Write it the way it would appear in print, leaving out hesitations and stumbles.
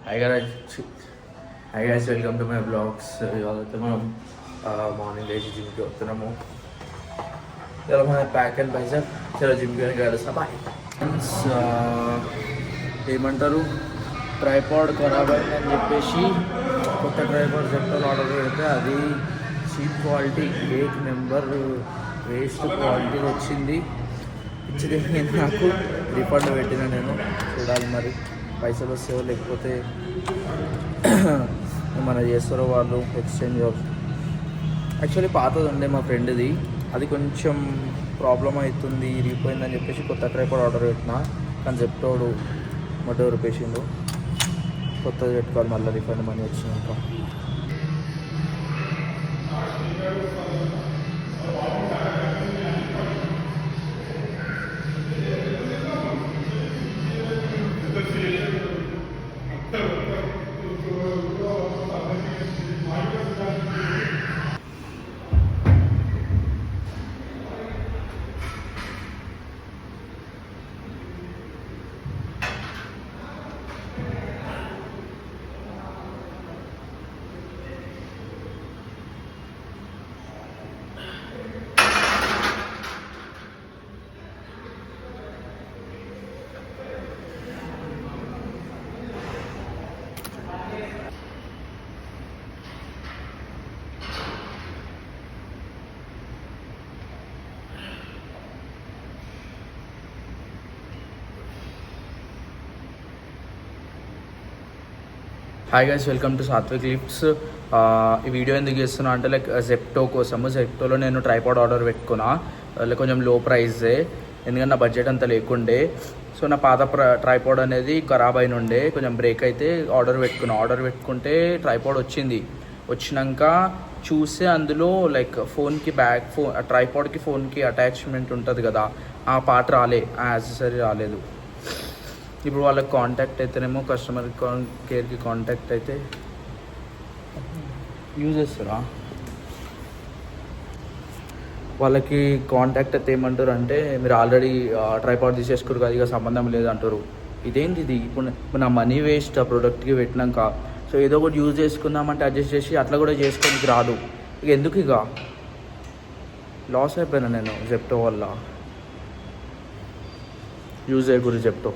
Hi guys, hi guys, welcome to my vlogs. ఇవాళైతే మనం morning లేచి జిమ్కి వస్తున్నాము. ఇలా మన ప్యాక్ అండ్ బైసెప్ చాలా జిమ్కి అని కలుస్తాం. Bye friends. ఏమంటారు, ట్రైపాడ్ ఖరాబ్ అయిందని చెప్పేసి కొత్త ట్రైపాడ్ జెప్టోలో ఆర్డర్ పెడితే అది cheap quality, 8 number waste quality వచ్చింది. ఇచ్చింది నాకు రిఫండ్ పెట్టిన నేను. చూడాలి మరి పైసలు వస్తాయో లేకపోతే ఏమైనా చేస్తారో వాళ్ళు ఎక్స్చేంజ్. యాక్చువల్లీ పాతది ఉండే మా ఫ్రెండ్ది, అది కొంచెం ప్రాబ్లం అవుతుంది, ఇరిగిపోయిందని చెప్పేసి కొత్త ట్రైపాడ్ ఆర్డర్ పెట్టిన. కానీ జెప్టోడు మొట్ట రూపేసిండు. కొత్తది పెట్టుకోవాలి మళ్ళీ రిఫండ్ మనీ వచ్చినాక. Hi guys, welcome to Satvik lifts. ఈ వీడియో ఎందుకు చేస్తున్నా అంటే లైక్ జెప్టో కోసము. జెప్టోలో నేను ట్రైపాడ్ ఆర్డర్ పెట్టుకున్నా, కొంచెం లో ప్రైజే, ఎందుకంటే నా బడ్జెట్ అంతా లేకుండే. సో నా పాత ట్రైపాడ్ అనేది ఖరాబ్ అయిన ఉండే, కొంచెం బ్రేక్ అయితే ఆర్డర్ పెట్టుకున్నా. ఆర్డర్ పెట్టుకుంటే ట్రైపాడ్ వచ్చింది. వచ్చినాక చూస్తే అందులో లైక్ ఫోన్కి ట్రైపాడ్కి ఫోన్కి అటాచ్మెంట్ ఉంటుంది కదా, ఆ పార్ట్ రాలే, ఆ యాక్సెసరీ రాలేదు. ఇప్పుడు వాళ్ళకి కాంటాక్ట్ అయితేనేమో కస్టమర్ కేర్కి కాంటాక్ట్ అయితే యూజ్ చేస్తారా, వాళ్ళకి కాంటాక్ట్ అయితే ఏమంటారు అంటే, మీరు ఆల్రెడీ ట్రైపాడ్ తీసేసుకోరు కదా, ఇక సంబంధం లేదు అంటారు. ఇదేంటి ఇది, ఇప్పుడు నా మనీ వేస్ట్ ఆ ప్రోడక్ట్కి పెట్టినాక. సో ఏదో ఒకటి యూజ్ చేసుకుందామంటే అడ్జస్ట్ చేసి అట్లా కూడా చేసుకోనికి రాదు. ఇక ఎందుకు, ఇక లాస్ అయిపోయినా నేను జెప్టో వల్ల. యూజ్ చేయకూడదు జెప్టో.